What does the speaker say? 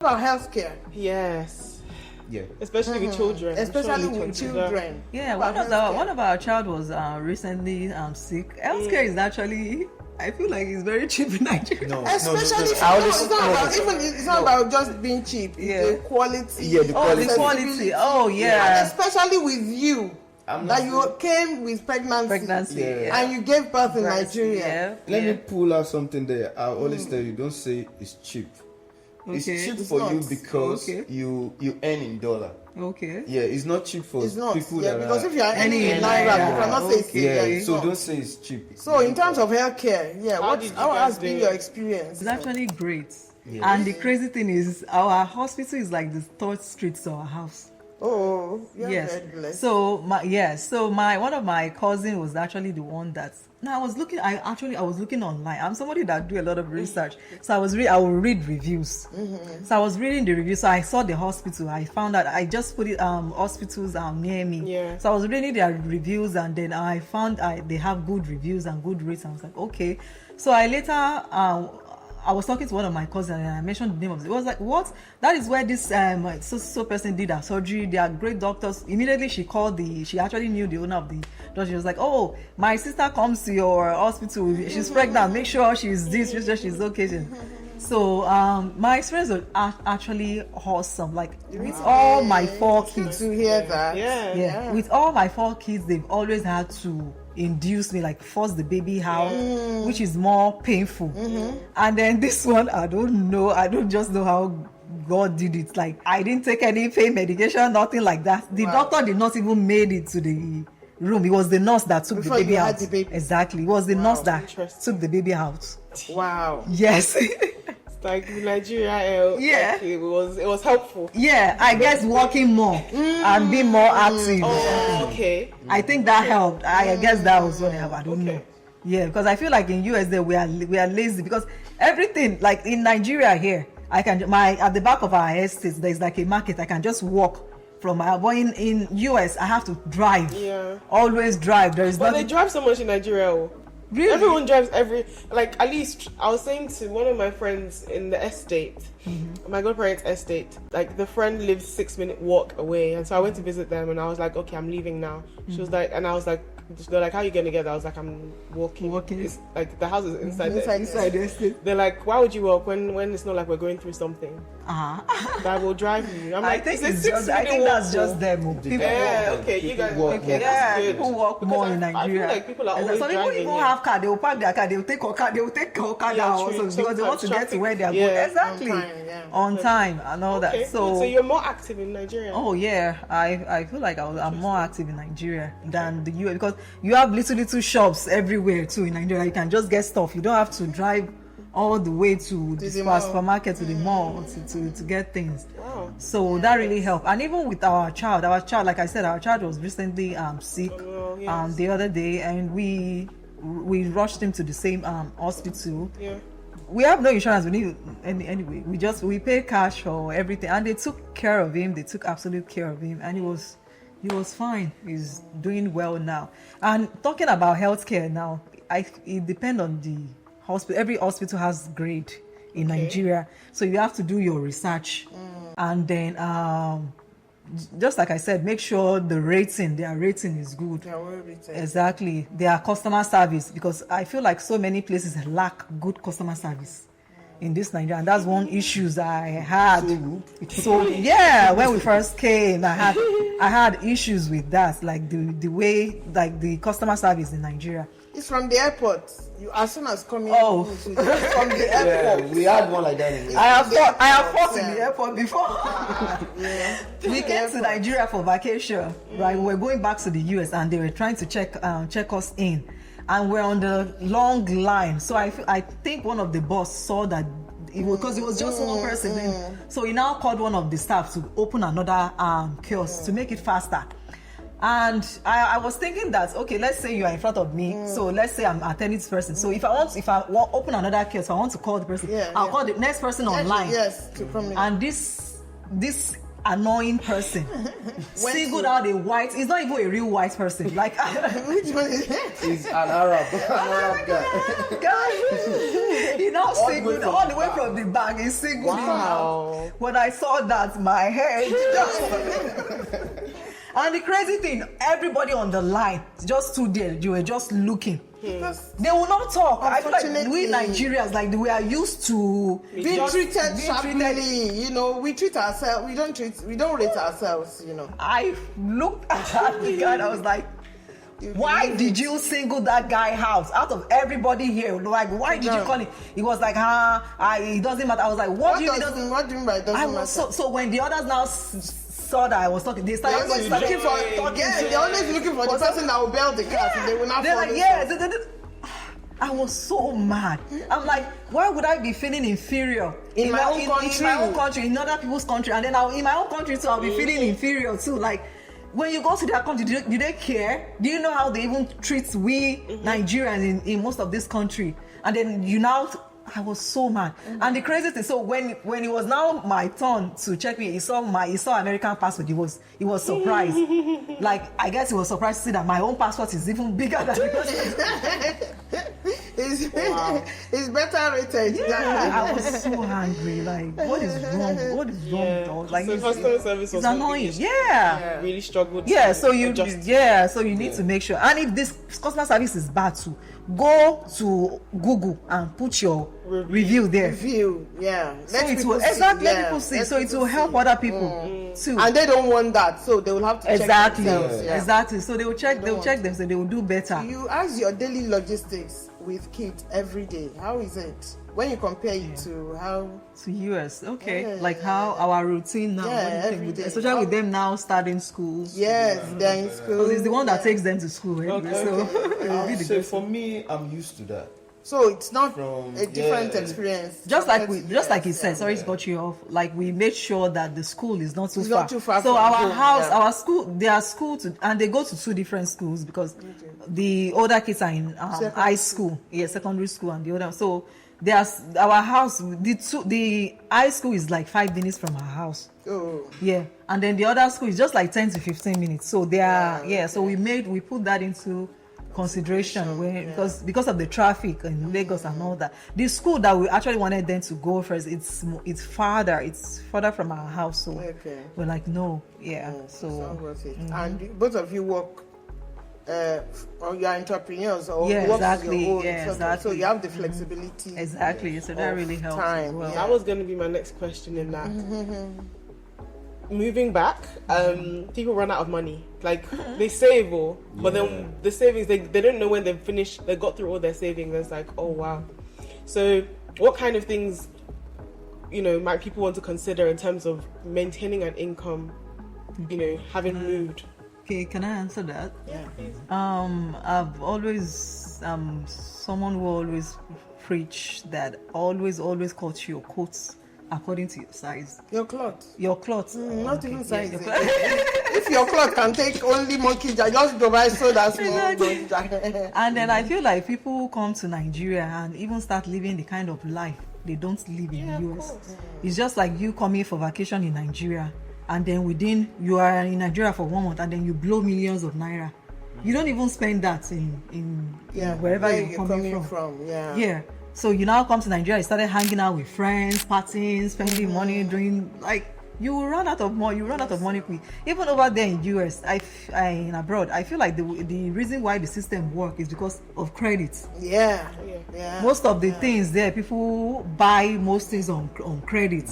About healthcare. Yes. Yeah. Especially with children. Especially with children. Yeah, one of our child was recently sick. Healthcare is actually, I feel like it's very cheap in Nigeria. No, Especially, it's not about just being cheap. Yeah. The quality. Yeah, the quality. The quality. Oh, yeah. And especially with you. That you came with pregnancy. Yeah. And you gave birth in Nigeria. Let me pull out something there. I always tell you, don't say it's cheap. It's cheap for you because you earn in dollar. Okay. Yeah, it's not cheap for people that because are if you are earning in naira, you cannot say it's cheap. yeah, so don't say it's cheap. So in terms of healthcare, how has been your experience? It's actually great. Yeah. And the crazy thing is, our hospital is like the third street to our house. Oh, yes. very blessed. So my one of my cousin was actually the one that. Now I was looking online. I'm somebody that do a lot of research, so I will read reviews. So I was reading the reviews. So I saw the hospital. I found out I just put it hospitals near me. Yeah. So I was reading their reviews, and then I found they have good reviews and good rates. I was like, okay. So I later I was talking to one of my cousins and I mentioned the name of it. It was like, what? That is where this so person did her surgery. They are great doctors. Immediately she actually knew the owner of the doctor. She was like, oh, my sister comes to your hospital. She's pregnant. Make sure she's this, make sure she's okay. So my experience was actually awesome. Like with all my 4 kids. To hear that. Yeah. With all my 4 kids, they've always had to induce me, like force the baby out, which is more painful. And then this one, I don't just know how God did it. Like I didn't take any pain medication, nothing like that. The doctor did not even made it to the room. It was the nurse that took the baby out. Exactly. It was the nurse that took the baby out. Wow. Yes. Like Nigeria, like it was helpful. Yeah, I guess walking more and being more active. Oh, okay. I think that helped. I guess that was what helped. I don't know. Yeah, because I feel like in US there we are lazy because everything, like in Nigeria here, I can at the back of our estate there's like a market. I can just walk from my. But in US I have to drive. Yeah. Always drive. There is But nothing. they drive so much in Nigeria. Really? Everyone drives at least I was saying to one of my friends in the estate, my godparents' estate, like the friend lives 6-minute walk away, and so I went to visit them and I was like, okay, I'm leaving now. She was like, and I was like, they're like, how are you gonna get there? I was like, I'm walking. It's like the house is inside the estate. They're like, why would you walk when it's not like we're going through something? That will drive you. I'm like, I think that's just them. People you guys walk. Okay, that's good. People walk more in Nigeria. I feel like people are always driving. Some people have car. They will park their car. They will take Okada also because they want to get to where they are going. Exactly. On time and all that. So you're more active in Nigeria. Oh yeah, I feel like I'm more active in Nigeria than the US because you have little shops everywhere too in Nigeria. You can just get stuff. You don't have to drive all the way to the supermarket, to the mall to get things. Wow. So that really helped. And even with our child, like I said, our child was recently sick the other day, and we rushed him to the same hospital. Yeah. We have no insurance. We need anyway. We pay cash for everything, and they took care of him. They took absolute care of him, and he was fine. He's doing well now. And talking about healthcare now, it depends on the hospital. Every hospital has grade in Nigeria, so you have to do your research, and then just like I said, make sure their rating is good. Exactly, their customer service, because I feel like so many places lack good customer service in this Nigeria, and that's one issues I had. So yeah, when we first came, I had issues with that, like the way, like the customer service in Nigeria. It's from the airport. You as soon as coming. Oh, from the airport. Yeah, we had one like that. I have fought in the airport before. We came to Nigeria for vacation, right? We were going back to the US, and they were trying to check us in, and we're on the long line. So I think one of the boss saw that because it was just one person. So he now called one of the staff to open another kiosk to make it faster. And I was thinking that, okay, let's say you are in front of me. So let's say I'm attending this person. So if I want to open another kiosk, I want to call the person. I'll call the next person online. Yes, to come in. And this annoying person singled out a white. It's not even a real white person. Like Which one is it? He's an Arab guy. guy, he now singled all the way from the back. He singled him out. When I saw that, my head just. And the crazy thing, everybody on the line just stood there. You were just looking. They will not talk. I feel like we Nigerians, like we are used to being treated sharply. You know, we treat ourselves. We don't rate ourselves. You know. I looked at the guy and I was like, why did you single that guy out of everybody here? Like, why did you call him? He was like, it doesn't matter. I was like, what do you mean? What do you mean by it doesn't matter? So when the others now saw that I was talking, they started looking for. Yeah, they're always looking for the person that will bail the cat. Yeah. They will not. They're like, yeah. I was so mad. I'm like, why would I be feeling inferior in my own country, in other people's country, and then in my own country too, I'll be feeling inferior too. Like, when you go to their country, do they care? Do you know how they even treat we Nigerians in most of this country? And then I was so mad. And the crazy thing, so when it was now my turn to check me, he saw American passport. He was surprised. Like, I guess he was surprised to see that my own passport is even bigger than it's better rated. Yeah, I was so angry. Like, what is wrong? What is wrong with all? Like, so customer service was annoying. Really struggled. Yeah, so you need to make sure. And if this customer service is bad too, go to Google and put your review there. Yeah. Let people see. So it will help other people too. And they don't want that, so they will have to check themselves. Exactly. So they will check them, so they will do better. You ask your daily logistics with kids every day. How is it when you compare it to how to US? Okay, like how our routine now, every day. Especially with them now starting school. Yes, they're in school. So it's the one that takes them to school. Okay. So for me, I'm used to that. So it's not a different experience. Just like he said, sorry to cut you off. Like, we made sure that the school is not too far. Not too far. So our house, our school, their school, and they go to two different schools because the older kids are in high school, secondary school, and the other. So our house, the high school is like 5 minutes from our house. Oh. Yeah, and then the other school is just like 10 to 15 minutes. So they are So we put that into consideration because of the traffic in Lagos and all that. The school that we actually wanted them to go first, it's further from our house, so we're like, no, so worth it. And both of you work or you are entrepreneurs or work your own, so you have the flexibility. So that really helps. Well, that was going to be my next question in that. Moving back, people run out of money. Like, they save but then the savings, they don't know when they've finished, they got through all their savings. It's like, oh wow. So what kind of things, might people want to consider in terms of maintaining an income, having moved? Okay, can I answer that? Yeah, please. I've always someone who always preach that always cut your coats according to your size. Your cloth. Not even size. If your cloth can take only monkey jack, just go buy so that's small. And then I feel like people who come to Nigeria and even start living the kind of life they don't live in the US. It's just like you coming for vacation in Nigeria, and then you are in Nigeria for 1 month, and then you blow millions of naira. You don't even spend that in wherever you're coming from. Yeah. So you now come to Nigeria, you started hanging out with friends, partying, spending money, doing, like, you will run out of money. You run out of money quick. Even over there in US, in abroad, I feel like the reason why the system works is because of credit. Yeah. Most of the things there, people buy most things on credit.